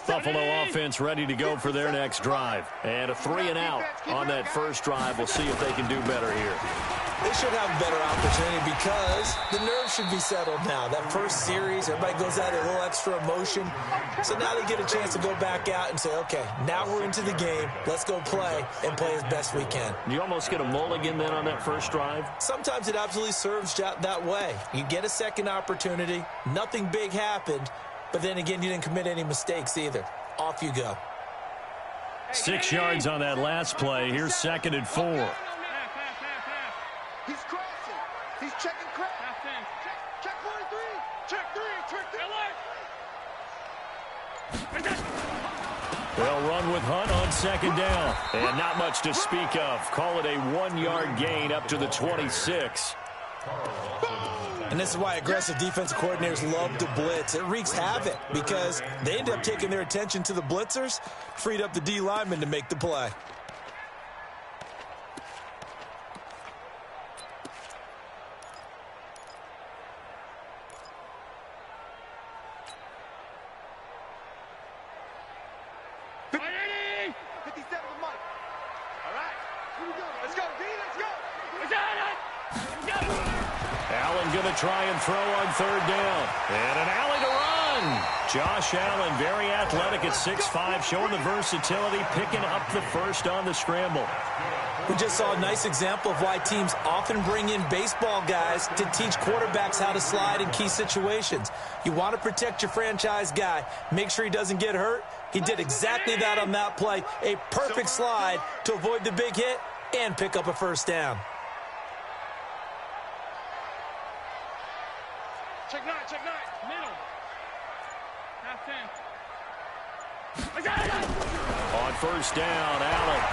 Buffalo offense ready to go for their next drive. And a 3-and-out on that first drive. We'll see if they can do better here. They should have a better opportunity because the nerves should be settled now. That first series, everybody goes out a little extra emotion. So now they get a chance to go back out and say, okay, now we're into the game. Let's go play and play as best we can. You almost get a mulligan then on that first drive? Sometimes it absolutely serves that way. You get a second opportunity. Nothing big happened. But then again, you didn't commit any mistakes either. Off you go. 6 yards on that last play. Here's 2nd and 4. He's crossing. He's checking crack. Check 43. Check 3. They'll run with Hunt on 2nd down. And not much to speak of. Call it a 1-yard gain up to the 26. And this is why aggressive defensive coordinators love to blitz. It wreaks havoc because they end up taking their attention to the blitzers, freed up the D lineman to make the play. Try and throw on 3rd down. And an alley to run. Josh Allen, very athletic at 6'5", showing the versatility, picking up the first on the scramble. We just saw a nice example of why teams often bring in baseball guys to teach quarterbacks how to slide in key situations. You want to protect your franchise guy. Make sure he doesn't get hurt. He did exactly that on that play. A perfect slide to avoid the big hit and pick up a first down. Check 9, middle. Half 10. On 1st down, Allen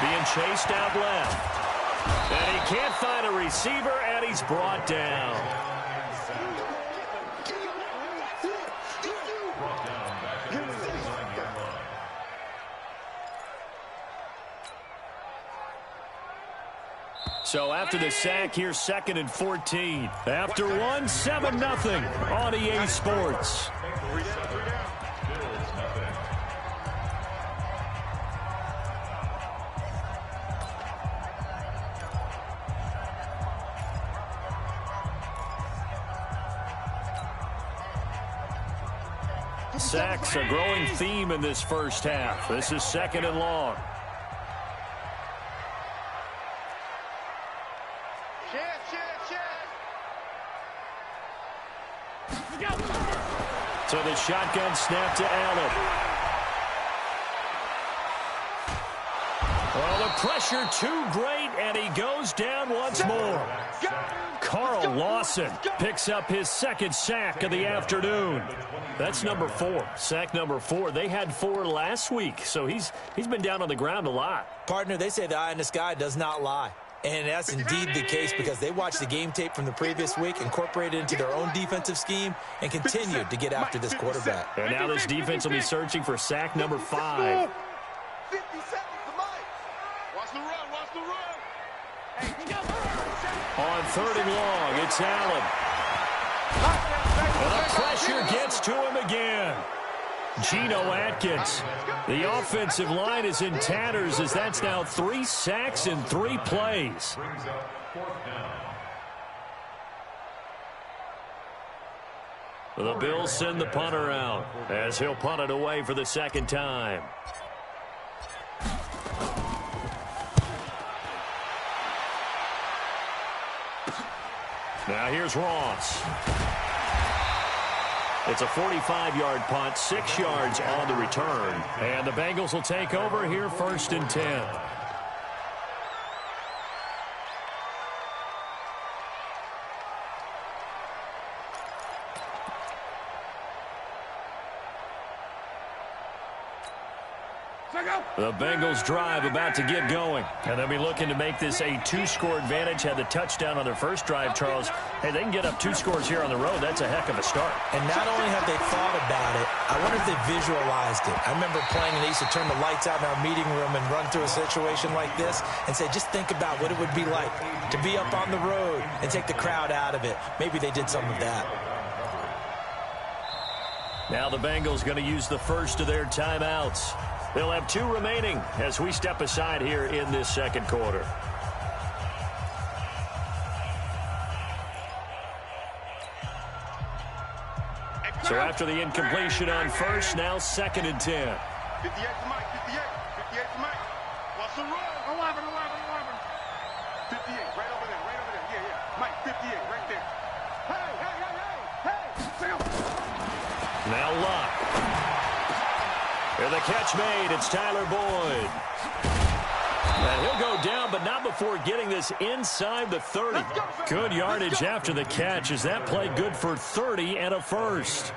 being chased out left. And he can't find a receiver, and he's brought down. So after the sack, here's 2nd and 14. After one, 7-0 on EA Sports. Sacks, a growing theme in this first half. This is 2nd and long. So the shotgun snap to Allen. Well, the pressure too great, and he goes down once more. Carl Lawson picks up his 2nd sack of the afternoon. That's number 4. Sack number 4. They had 4 last week, so he's been down on the ground a lot. Partner, they say the eye in the sky does not lie. And that's indeed the case because they watched the game tape from the previous week, incorporated it into their own defensive scheme, and continued to get after this quarterback. And now this defense will be searching for sack number 5. 50 seconds to Mike. Watch the run. On 3rd and long, it's Allen. And the pressure gets to him again. Geno Atkins. The offensive line is in tatters as that's now 3 sacks in 3 plays. The Bills send the punter out as he'll punt it away for the 2nd time. Now here's Ross. It's a 45-yard punt, 6 yards on the return. And the Bengals will take over here 1st and 10. The Bengals drive about to get going. And they'll be looking to make this a 2-score advantage. Had the touchdown on their first drive, Charles. Hey, they can get up 2 scores here on the road. That's a heck of a start. And not only have they thought about it, I wonder if they visualized it. I remember playing and they used to turn the lights out in our meeting room and run through a situation like this and say, just think about what it would be like to be up on the road and take the crowd out of it. Maybe they did some of that. Now the Bengals going to use the first of their timeouts. They'll have 2 remaining as we step aside here in this second quarter. So after the incompletion on first, now 2nd and 10. 58 to Mike, 58 to Mike. What's the run? 11. 58, right over there. Yeah. Mike, 58, right there. Hey. Now Luck. And the catch made. It's Tyler Boyd. And he'll go down, but not before getting this inside the 30. Good yardage after the catch. Is that play good for 30 and a first?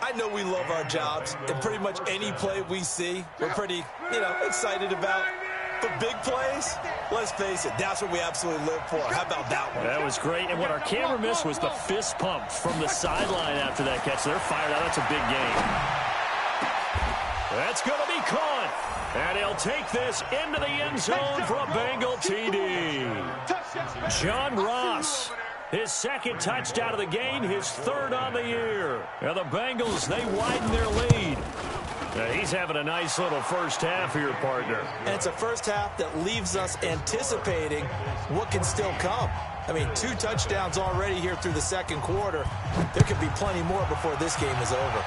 I know we love our jobs, and pretty much any play we see, we're pretty, excited about. But big plays, let's face it, that's what we absolutely live for. How about that one? That was great, and what our camera missed was the fist pump from the sideline after that catch. They're fired out. That's a big game. That's going to be caught. And he'll take this into the end zone for a Bengal TD. John Ross, his 2nd touchdown of the game, his 3rd on the year. And the Bengals, they widen their lead. Now he's having a nice little first half here, partner. And it's a first half that leaves us anticipating what can still come. I mean, 2 touchdowns already here through the second quarter. There could be plenty more before this game is over.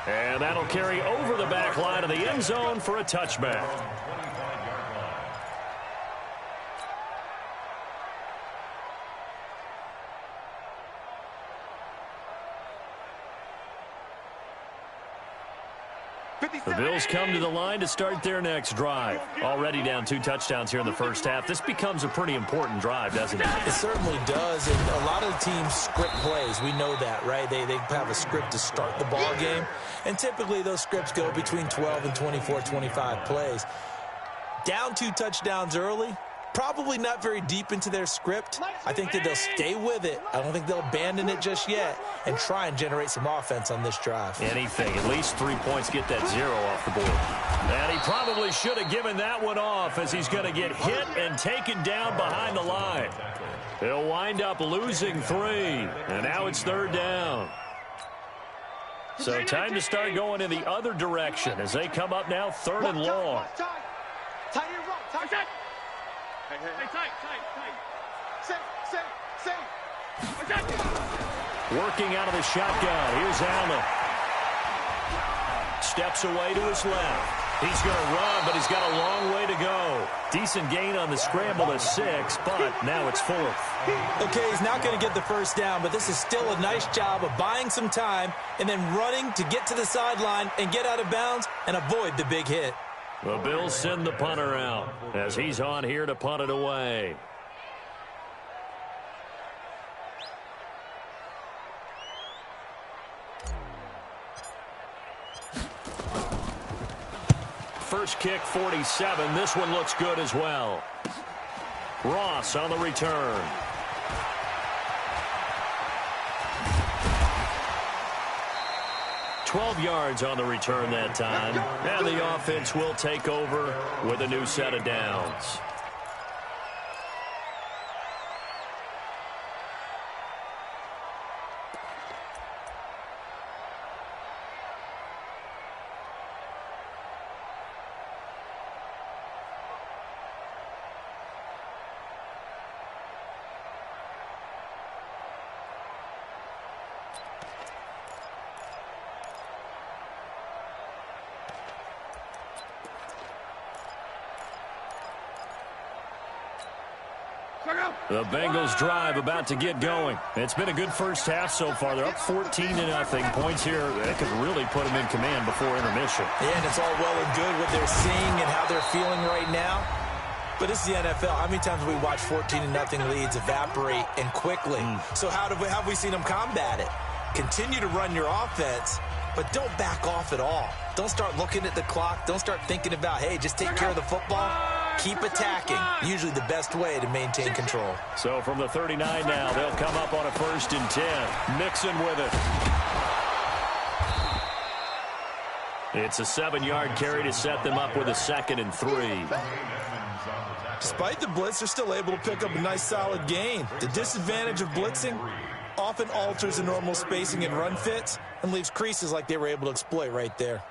And that'll carry over the back line of the end zone for a touchback. The Bills come to the line to start their next drive. Already down 2 touchdowns here in the first half. This becomes a pretty important drive, doesn't it? It certainly does, and a lot of the teams script plays. We know that, right? They have a script to start the ball game, and typically those scripts go between 12 and 24, 25 plays. Down 2 touchdowns early, probably not very deep into their script. I think that they'll stay with it. I don't think they'll abandon it just yet and try and generate some offense on this drive. Anything. At least 3 points, get that 0 off the board. And he probably should have given that one off as he's going to get hit and taken down behind the line. He'll wind up losing 3. And now it's 3rd down. So time to start going in the other direction as they come up now 3rd and long. Working out of the shotgun. Here's Allen. Steps away to his left. He's going to run, but he's got a long way to go. Decent gain on the scramble to 6, but now it's 4th. Okay, he's not going to get the first down, but this is still a nice job of buying some time and then running to get to the sideline and get out of bounds and avoid the big hit. The Bills send the punter out as he's on here to punt it away. First kick, 47. This one looks good as well. Ross on the return. $12 yards on the return that time. And the offense will take over with a new set of downs. The Bengals drive about to get going. It's been a good first half so far. They're up 14-0. Points here that could really put them in command before intermission. Yeah, and it's all well and good what they're seeing and how they're feeling right now. But it's the NFL. How many times have we watched 14-0 leads evaporate and quickly? So how have we seen them combat it? Continue to run your offense, but don't back off at all. Don't start looking at the clock. Don't start thinking about, hey, just take care of the football. Keep attacking. Usually the best way to maintain control. So from the 39 now, they'll come up on a 1st and 10. Mixon with it. It's a 7-yard carry to set them up with a 2nd and 3. Despite the blitz, they're still able to pick up a nice solid gain. The disadvantage of blitzing, often alters the normal spacing and run fits and leaves creases like they were able to exploit right there.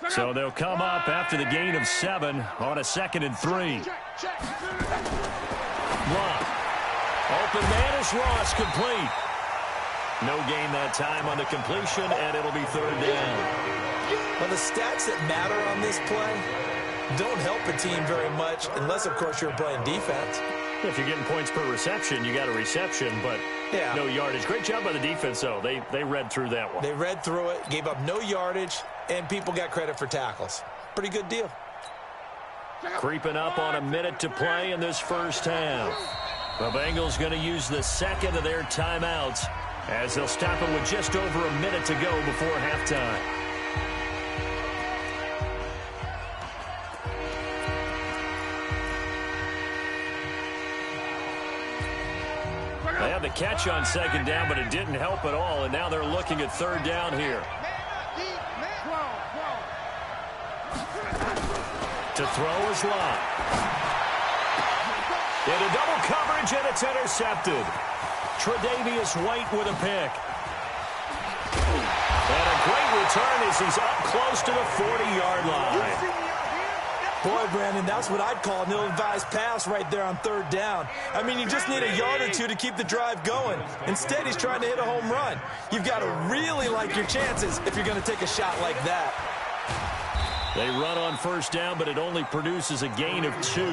So they'll come up after the gain of 7 on a 2nd and 3. Blunt. Open man is Ross, complete. No gain that time on the completion, and it'll be 3rd down. Well, the stats that matter on this play don't help a team very much unless, of course, you're playing defense. If you're getting points per reception, you got a reception, but no yardage. Great job by the defense, though. They read through that one. They read through it, gave up no yardage, and people got credit for tackles. Pretty good deal. Creeping up on a minute to play in this first half. The Bengals going to use the 2nd of their timeouts as they'll stop it with just over a minute to go before halftime. They had the catch on 2nd down, but it didn't help at all, and now they're looking at 3rd down here. To throw is Lott. Into double coverage, and it's intercepted. Tre'Davious White with a pick. And a great return as he's up close to the 40-yard line. Boy, Brandon, that's what I'd call an ill-advised pass right there on 3rd down. I mean, you just need a yard or two to keep the drive going. Instead, he's trying to hit a home run. You've got to really like your chances if you're going to take a shot like that. They run on 1st down, but it only produces a gain of 2.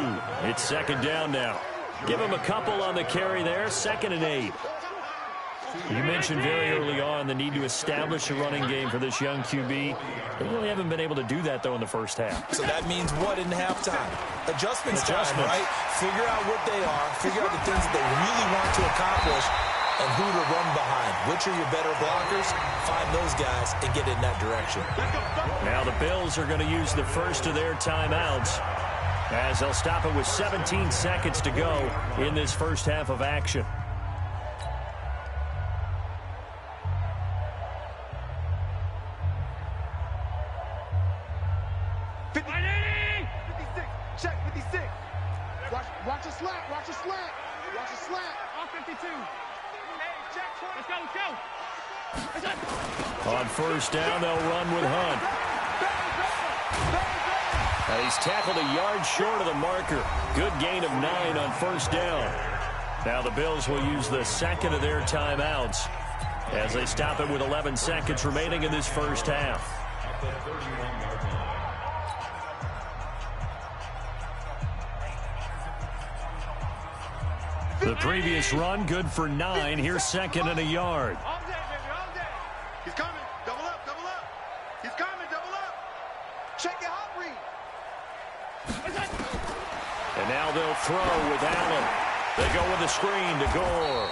It's 2nd down now. Give him a couple on the carry there, 2nd and 8. You mentioned very early on the need to establish a running game for this young QB. They really haven't been able to do that, though, in the first half. So that means what in halftime? Adjustments time, right? Figure out what they are, figure out the things that they really want to accomplish, and who to run behind. Which are your better blockers? Find those guys and get in that direction. Now the Bills are going to use the first of their timeouts as they'll stop it with 17 seconds to go in this first half of action. Check 56. Watch a slant. Watch a slant. Watch a slant. On 52. Hey, check. Let's go. On 1st down, they'll run with Hunt. He's tackled a yard short of the marker. Good gain of 9 on 1st down. Now the Bills will use the 2nd of their timeouts as they stop it with 11 seconds remaining in this first half. The previous run, good for 9. Here's 2nd and a yard. All day, baby, all day. He's coming. Double up, double up. He's coming, double up. Check your hot read. And now they'll throw with Allen. They go with the screen to Gore.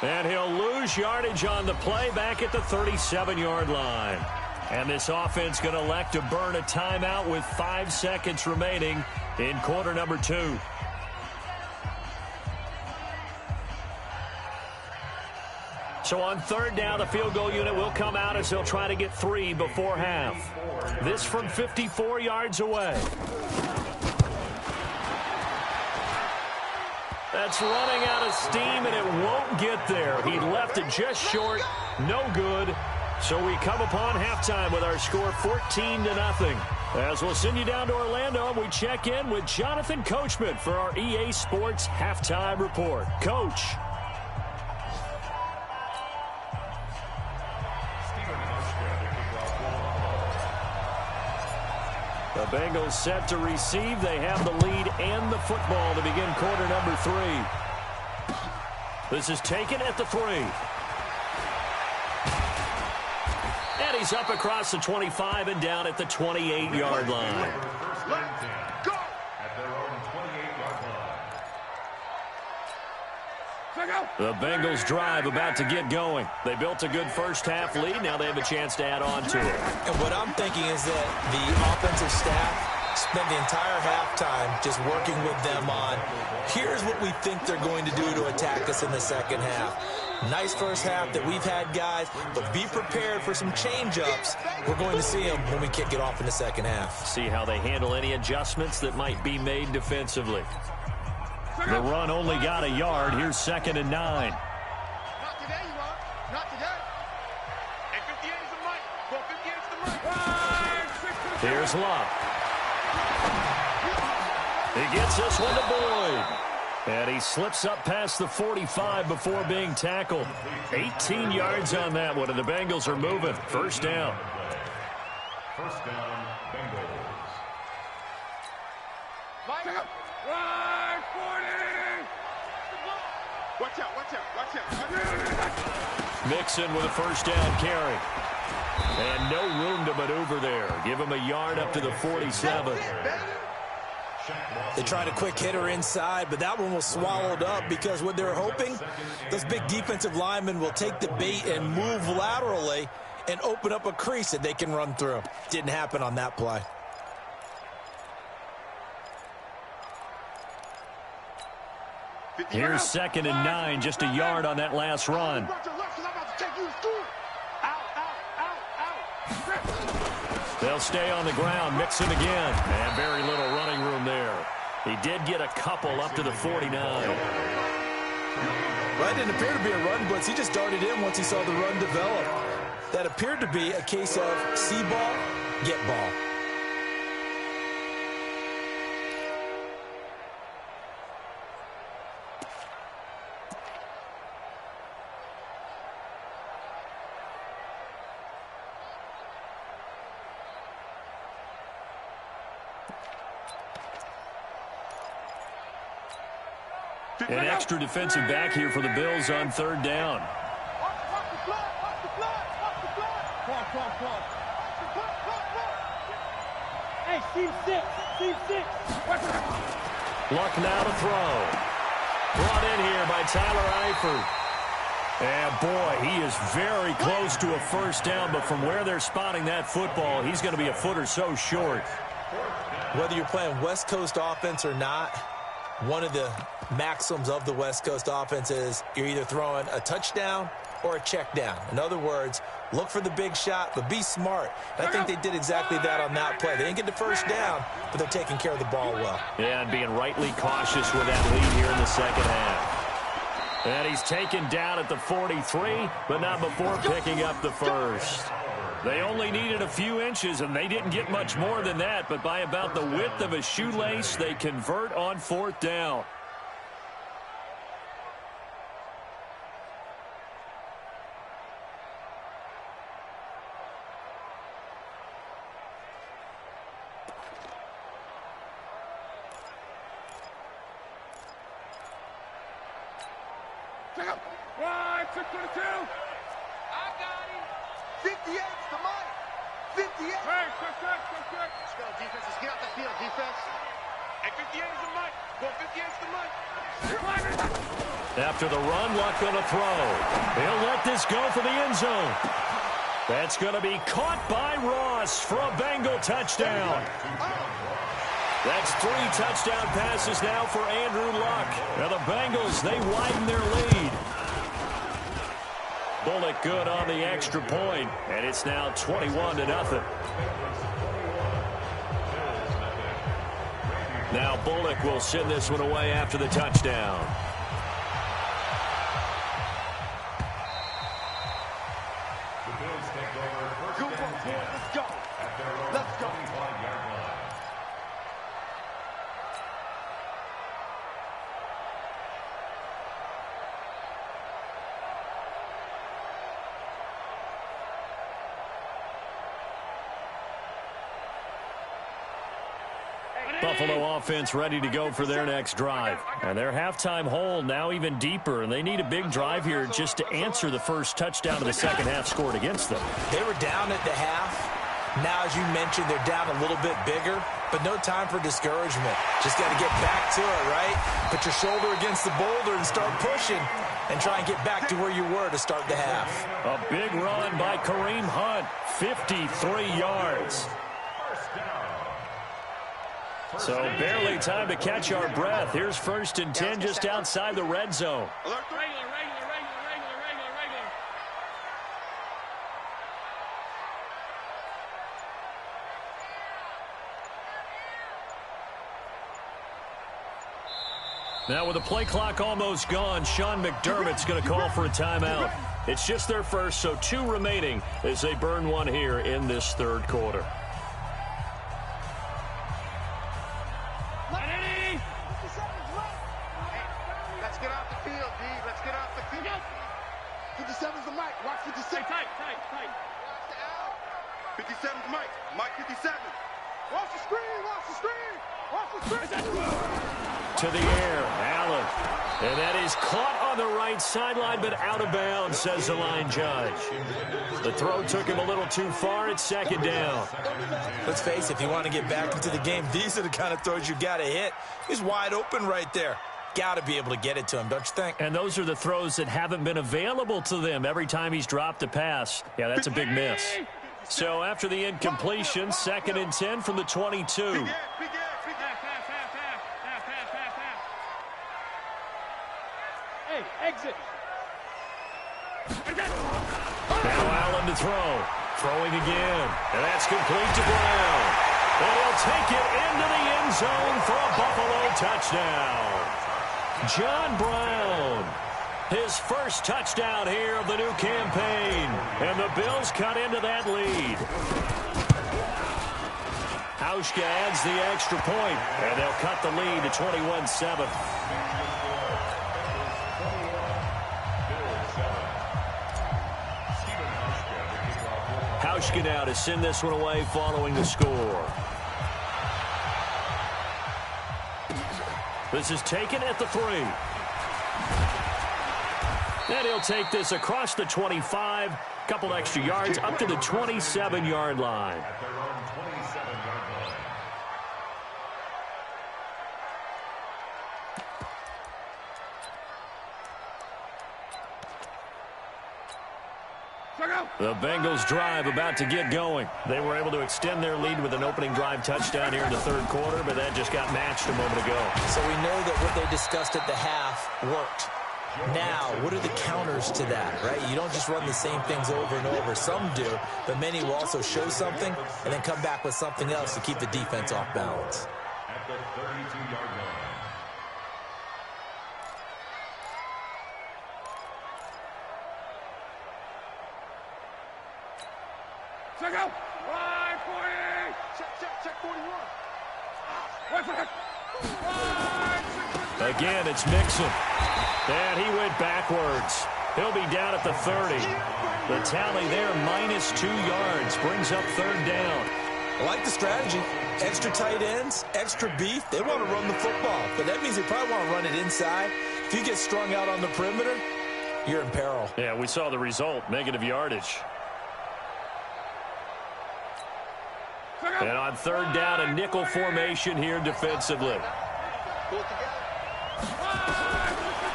And he'll lose yardage on the play back at the 37-yard line. And this offense going to elect to burn a timeout with 5 seconds remaining in quarter number 2. So on 3rd down, the field goal unit will come out as they'll try to get 3 before half. This from 54 yards away. That's running out of steam, and it won't get there. He left it just short. No good. So we come upon halftime with our score 14-0. As we'll send you down to Orlando, we check in with Jonathan Coachman for our EA Sports Halftime Report. Coach. The Bengals set to receive. They have the lead and the football to begin quarter number 3. This is taken at the 3. And he's up across the 25 and down at the 28-yard line. The Bengals drive about to get going. They built a good first-half lead. Now they have a chance to add on to it. And what I'm thinking is that the offensive staff spent the entire halftime just working with them on, here's what we think they're going to do to attack us in the second half. Nice first half that we've had, guys, but be prepared for some change-ups. We're going to see them when we kick it off in the second half. See how they handle any adjustments that might be made defensively. The run only got a yard. Here's 2nd and 9. Not today, you are. Not today. And 58 is the mic. Well, 58 is the mic. Here's Luck. He gets this one to Boyd. And he slips up past the 45 before being tackled. 18 yards on that one, and the Bengals are moving. First down. First down, Bengals. Right, 40. Watch out, watch out, watch out. Mixon with a first down carry. And no room to maneuver there. Give him a yard up to the 47. They tried a quick hitter inside, but that one was swallowed up because what they're hoping, those big defensive linemen will take the bait and move laterally and open up a crease that they can run through. Didn't happen on that play. Here's 2nd and 9, just a yard on that last run. They'll stay on the ground, Mixon again, and very little running room there. He did get a couple up to the 49. Well, it didn't appear to be a run blitz. He just darted in once he saw the run develop. That appeared to be a case of see ball, get ball. An extra defensive back here for the Bills on 3rd down. Hey, Steve 6. Luck now to throw. Brought in here by Tyler Eifert. And boy, he is very close to a first down, but from where they're spotting that football, he's going to be a foot or so short. Whether you're playing West Coast offense or not, one of the maxims of the West Coast offense is you're either throwing a touchdown or a check down. In other words, look for the big shot, but be smart. And I think they did exactly that on that play. They didn't get the first down, but they're taking care of the ball well. Yeah, and being rightly cautious with that lead here in the second half. And he's taken down at the 43, but not before picking up the first. They only needed a few inches, and they didn't get much more than that, but by about the width of a shoelace, they convert on 4th down. Right, 622. I got him. 58's the mic. 58. Hey, check. Let's go, defense. Let's get out the field, defense. And 58 is the mic. Well, 58 is the mic. After the run, Luck going to throw. He'll let this go for the end zone. That's going to be caught by Ross for a Bengal touchdown. That's 3 touchdown passes now for Andrew Luck. Now the Bengals, they widen their lead. Bullock good on the extra point, and it's now 21-0. Now Bullock will send this one away after the touchdown. Let's go. Let's go. Buffalo offense ready to go for their next drive. And their halftime hole now even deeper, and they need a big drive here just to answer the first touchdown of the second half scored against them. They were down at the half. Now, as you mentioned, they're down a little bit bigger. but no time for discouragement. Just got to get back to it, right? Put your shoulder against the boulder and start pushing and try and get back to where you were to start the half. A big run by Kareem Hunt, 53 yards. So barely time to catch our breath. Here's 1st and 10 just outside the red zone. Now with the play clock almost gone, Sean McDermott's going to call for a timeout. It's just their first, so 2 remaining as they burn one here in this 3rd quarter. Let's get off the field, D. Let's get off the field. 57's the mic. Watch 57. Tight. Watch the out. 57's Mike. Mike 57. Watch the screen. Watch the screen. Watch the screen. To the air, Allen. And that is caught on the right sideline, but out of bounds, says the line judge. The throw took him a little too far. It's 2nd down. Let's face it, if you want to get back into the game, these are the kind of throws you got to hit. He's wide open right there. Got to be able to get it to him, don't you think? And those are the throws that haven't been available to them every time he's dropped a pass. Yeah, that's a big miss. So after the incompletion, 2nd and 10 from the 22. Exit. Now Allen to throw. Throwing again. And that's complete to Brown. And he'll take it into the end zone for a Buffalo touchdown. John Brown. His first touchdown here of the new campaign. And the Bills cut into that lead. Hauschka adds the extra point. And they'll cut the lead to 21-7. Hauschka now to send this one away following the score. This is taken at the 3. And he'll take this across the 25, couple extra yards up to the 27-yard line. The Bengals drive about to get going. They were able to extend their lead with an opening drive touchdown here in the 3rd quarter, but that just got matched a moment ago. So we know that what they discussed at the half worked. Now, what are the counters to that, right? You don't just run the same things over and over. Some do, but many will also show something and then come back with something else to keep the defense off balance. At the 32-yard line. Check out. Line 40. Check 41. One second. Again, it's Mixon. And he went backwards. He'll be down at the 30. The tally there, -2 yards, brings up 3rd down. I like the strategy. Extra tight ends, extra beef. They want to run the football, but that means they probably want to run it inside. If you get strung out on the perimeter, you're in peril. Yeah, we saw the result, negative yardage. And on 3rd down, a nickel formation here defensively.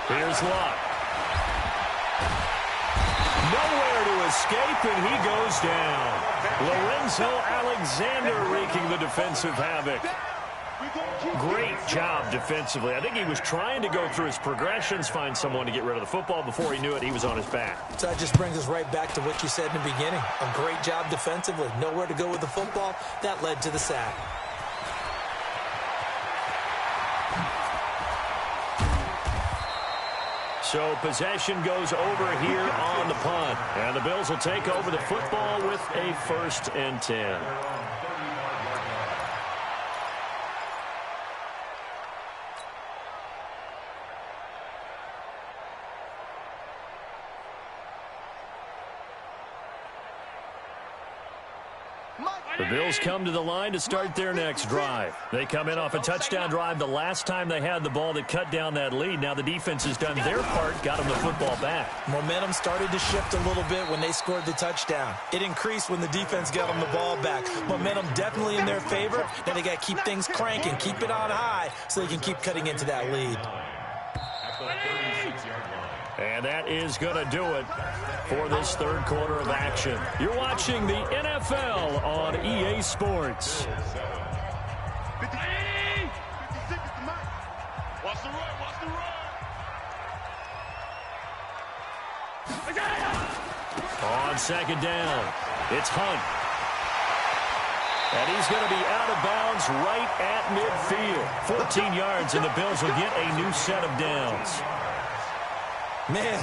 Here's Luck. Nowhere to escape, and he goes down. Lorenzo Alexander wreaking the defensive havoc. Great job defensively. I think he was trying to go through his progressions, find someone to get rid of the football. Before he knew it, he was on his back. So that just brings us right back to what you said in the beginning. A great job defensively. Nowhere to go with the football. That led to the sack. So possession goes over here on the punt. And the Bills will take over the football with a 1st and 10. The Bills come to the line to start their next drive. They come in off a touchdown drive the last time they had the ball that cut down that lead. Now the defense has done their part, got them the football back. Momentum started to shift a little bit when they scored the touchdown. It increased when the defense got them the ball back. Momentum definitely in their favor. Now they got to keep things cranking, keep it on high so they can keep cutting into that lead. And that is going to do it for this third quarter of action. You're watching the NFL on EA Sports. 56 is the mark. Watch the run, watch the run. On second down, it's Hunt. And he's going to be out of bounds right at midfield. 14 yards, and the Bills will get a new set of downs. Man,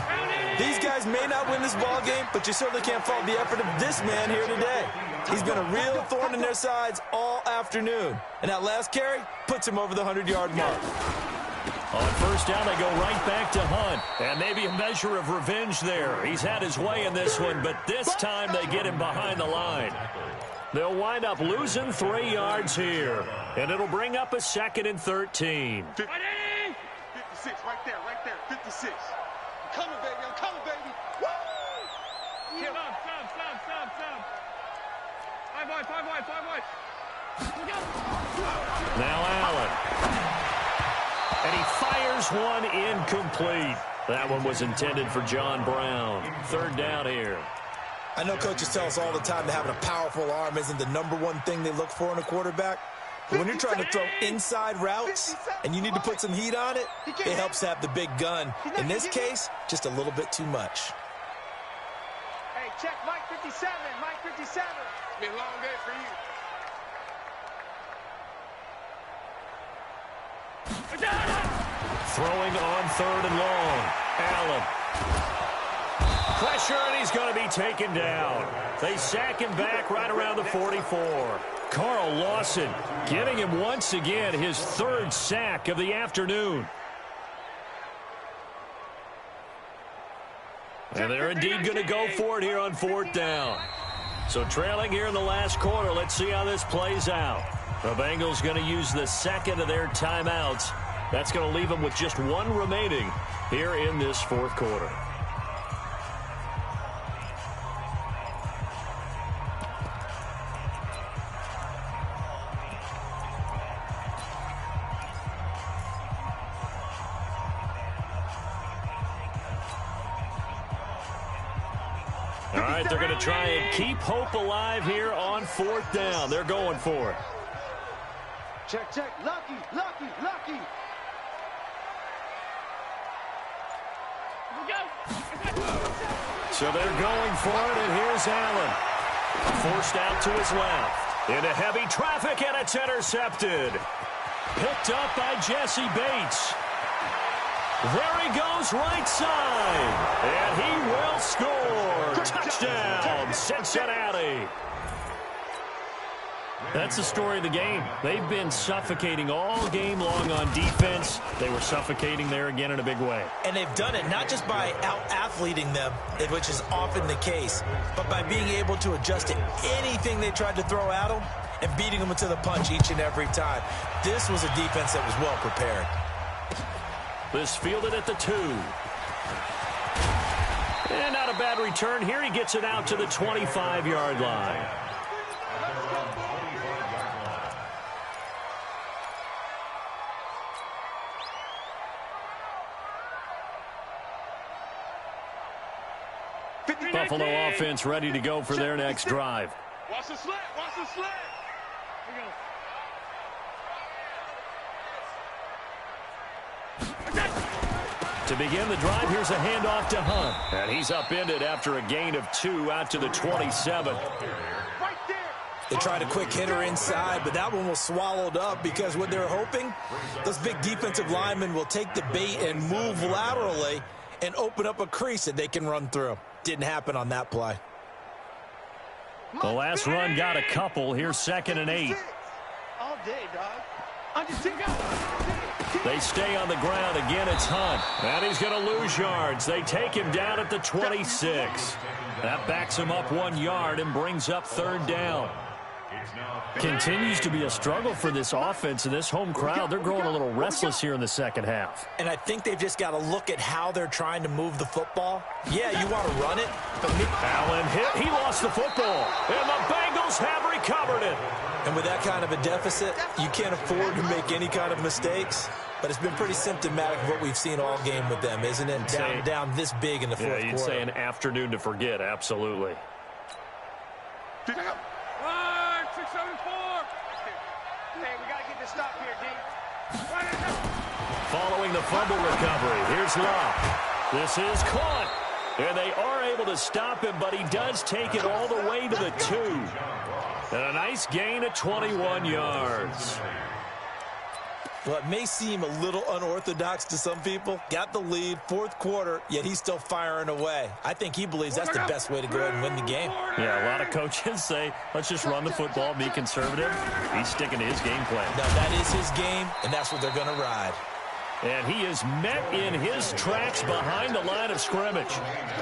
these guys may not win this ball game, but you certainly can't fault the effort of this man here today. He's been a real thorn in their sides all afternoon. And that last carry puts him over the 100-yard mark. On first down, they go right back to Hunt. And maybe a measure of revenge there. He's had his way in this one, but this time they get him behind the line. They'll wind up losing 3 yards here. And it'll bring up a 2nd and 13. 56, right there, 56. I'm coming, baby, I'm coming, baby. Woo! Stop. 5 wide. Now Allen. And he fires one incomplete. That one was intended for John Brown. Third down here. I know coaches tell us all the time that having a powerful arm isn't the #1 thing they look for in a quarterback. But when you're trying to throw inside routes and you need to put some heat on it, it helps to have the big gun. In this case, just a little bit too much. Hey, check Mike 57. Mike 57. It's been a long day for you. Throwing on 3rd and long. Allen. Pressure, and he's going to be taken down. They sack him back right around the 44. Carl Lawson getting him once again his 3rd sack of the afternoon. And they're indeed going to go for it here on 4th down. So trailing here in the last quarter, let's see how this plays out. The Bengals going to use the 2nd of their timeouts. That's going to leave them with just 1 remaining here in this 4th quarter. All right, they're going to try and keep hope alive here on 4th down. They're going for it. Check. Lucky. So they're going for it, and here's Allen. Forced out to his left. Into heavy traffic, and it's intercepted. Picked up by Jesse Bates. There he goes, right side. And he will score. Touchdown, Cincinnati. That's the story of the game. They've been suffocating all game long on defense. They were suffocating there again in a big way. And they've done it not just by out-athleting them, which is often the case, but by being able to adjust to anything they tried to throw at them and beating them to the punch each and every time. This was a defense that was well prepared. This fielded at the 2. And not a bad return here. He gets it out to the 25-yard line. Buffalo offense ready to go for their next drive. Watch the slant. Here we go. To begin the drive, here's a handoff to Hunt. And he's upended after a gain of 2 out to the 27. Right there. They tried a quick hitter inside, but that one was swallowed up because what they're hoping, those big defensive linemen will take the bait and move laterally and open up a crease that they can run through. Didn't happen on that play. The last run got a couple. Here's 2nd and 8. All day, dog. On your ticket. They stay on the ground. Again, it's Hunt. And he's going to lose yards. They take him down at the 26. That backs him up 1 yard and brings up 3rd down. Continues to be a struggle for this offense and this home crowd. They're growing a little restless here in the second half. And I think they've just got to look at how they're trying to move the football. Yeah, you want to run it, but Allen hit. He lost the football, and the Bengals have recovered it. And with that kind of a deficit, you can't afford to make any kind of mistakes. But it's been pretty symptomatic of what we've seen all game with them, isn't it? Down this big in the fourth quarter. You'd say an afternoon to forget, absolutely. 674. Hey, we got to get this stop here, D. Following the fumble recovery, here's Love. This is caught. And they are able to stop him, but he does take it all the way to the 2. And a nice gain of 21 yards. Well, it may seem a little unorthodox to some people. Got the lead, fourth quarter, yet he's still firing away. I think he believes that's the best way to go ahead and win the game. Yeah, a lot of coaches say, let's just run the football, be conservative. He's sticking to his game plan. Now, that is his game, and that's what they're going to ride. And he is met in his tracks behind the line of scrimmage.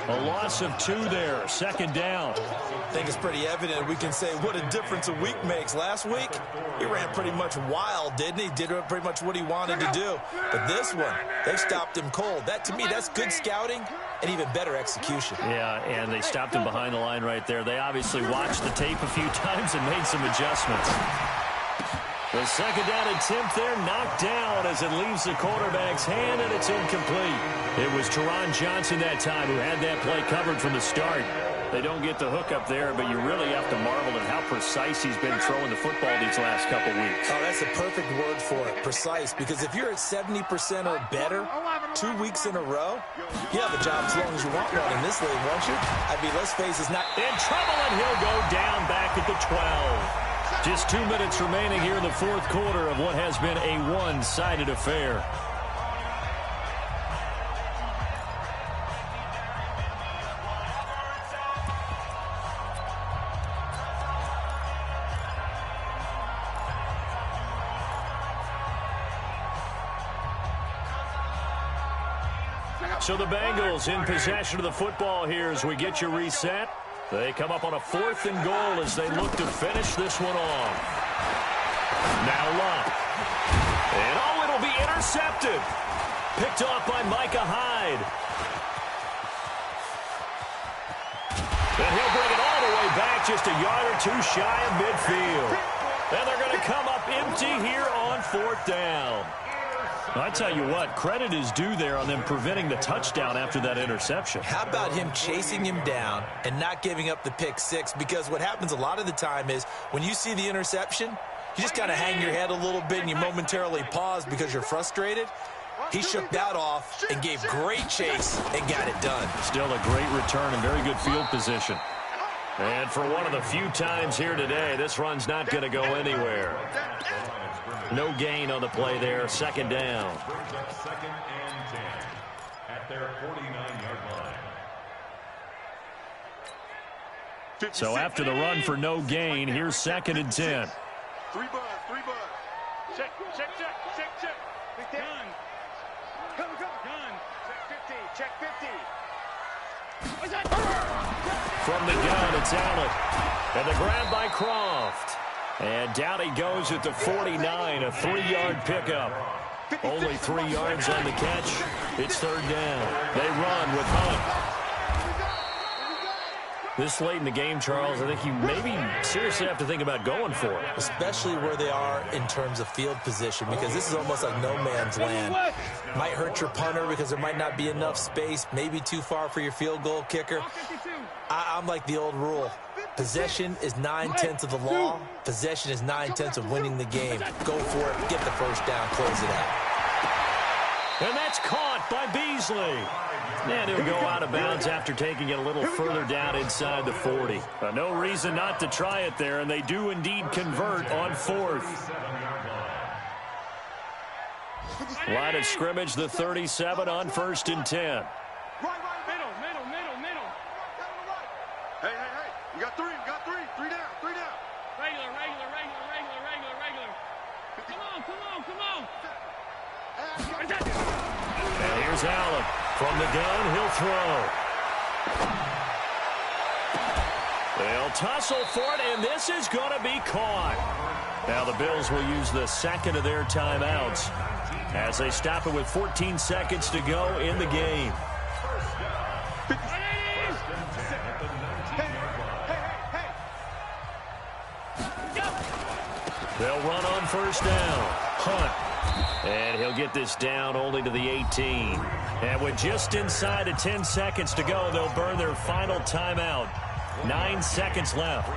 A loss of 2 there, second down. I think it's pretty evident. We can say what a difference a week makes. Last week, he ran pretty much wild, didn't he? Did pretty much what he wanted to do. But this one, they stopped him cold. That, to me, that's good scouting and even better execution. Yeah, and they stopped him behind the line right there. They obviously watched the tape a few times and made some adjustments. The second down attempt there knocked down as it leaves the quarterback's hand, and it's incomplete. It was Teron Johnson that time who had that play covered from the start. They don't get the hook up there, but you really have to marvel at how precise he's been throwing the football these last couple weeks. Oh, that's a perfect word for it, precise, because if you're at 70% or better 2 weeks in a row, you have a job as long as you want one in this league, won't you? I mean, let's face it, it's not in trouble, and he'll go down back at the 12. Just 2 minutes remaining here in the fourth quarter of what has been a one-sided affair. So the Bengals in possession of the football here as we get you reset. They come up on a 4th and goal as they look to finish this one off. Now Love. And oh, it'll be intercepted. Picked off by Micah Hyde. And he'll bring it all the way back, just a yard or 2 shy of midfield. And they're going to come up empty here on 4th down. I tell you what, credit is due there on them preventing the touchdown after that interception. How about him chasing him down and not giving up the pick 6? Because what happens a lot of the time is when you see the interception, you just kind of hang your head a little bit and you momentarily pause because you're frustrated. He shook that off and gave great chase and got it done. Still a great return and very good field position. And for one of the few times here today, this run's not going to go anywhere. No gain on the play there. Second down. Second and 10 at their 49-yard line. So after the run for no gain, here's second and 10. 3 bud. Check. Gun. Gun. Check 50. From the gun, it's Allen. And the grab by Croft. And down he goes at the 49, a 3-yard pickup. Only 3 yards on the catch. It's third down. They run with Hunt. This late in the game, Charles, I think you maybe seriously have to think about going for it. Especially where they are in terms of field position, because this is almost like no man's land. Might hurt your punter because there might not be enough space, maybe too far for your field goal kicker. I'm like the old rule. Possession is 9/10 of the law. Possession is 9/10 of winning the game. Go for it. Get the first down. Close it out. And that's caught by Beasley. And he'll go out of bounds after taking it a little further down inside the 40. No reason not to try it there, and they do indeed convert on 4th. Line of scrimmage, the 37 on 1st and 10. Middle. Hey. You got 3. 3 down. Regular. Come on. And here's Allen. From the gun, he'll throw. They'll tussle for it, and this is going to be caught. Now the Bills will use the second of their timeouts as they stop it with 14 seconds to go in the game. They'll run on first down. Hunt. And he'll get this down only to the 18. And with just inside of 10 seconds to go, they'll burn their final timeout. 9 seconds left.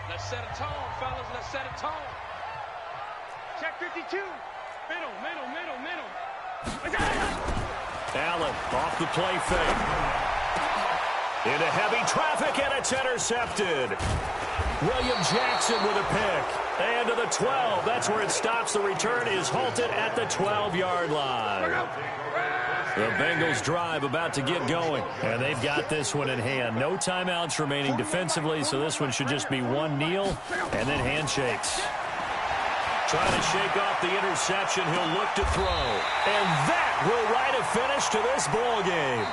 Let's set a tone, fellas. Let's set a tone. Check 52. Middle. Allen off the play fake. Into heavy traffic, and it's intercepted. William Jackson with a pick. And to the 12. That's where it stops. The return is halted at the 12-yard line. The Bengals drive about to get going, and they've got this one in hand. No timeouts remaining defensively, so this one should just be one kneel and then handshakes. Trying to shake off the interception. He'll look to throw. And that will write a finish to this ball game.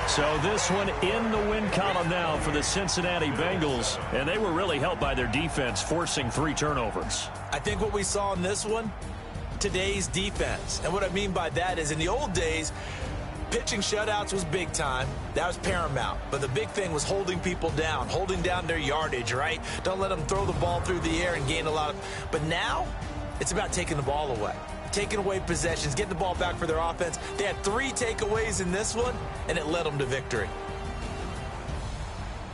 So this one in the win column now for the Cincinnati Bengals, and they were really helped by their defense forcing 3 turnovers. I think what we saw in this one, today's defense. And what I mean by that is in the old days, pitching shutouts was big time. That was paramount. But the big thing was holding people down, holding down their yardage, right? Don't let them throw the ball through the air and gain a lot of... But now, it's about taking the ball away. Taking away possessions, getting the ball back for their offense. They had 3 takeaways in this one, and it led them to victory.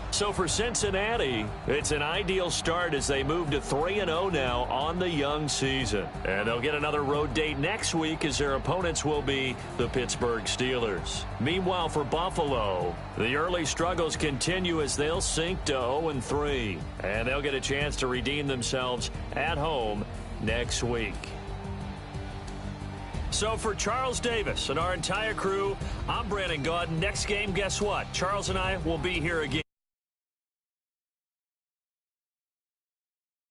So for Cincinnati, it's an ideal start as they move to 3-0 now on the young season. And they'll get another road date next week as their opponents will be the Pittsburgh Steelers. Meanwhile, for Buffalo, the early struggles continue as they'll sink to 0-3. And they'll get a chance to redeem themselves at home next week. So for Charles Davis and our entire crew, I'm Brandon Gaudin. Next game, guess what? Charles and I will be here again.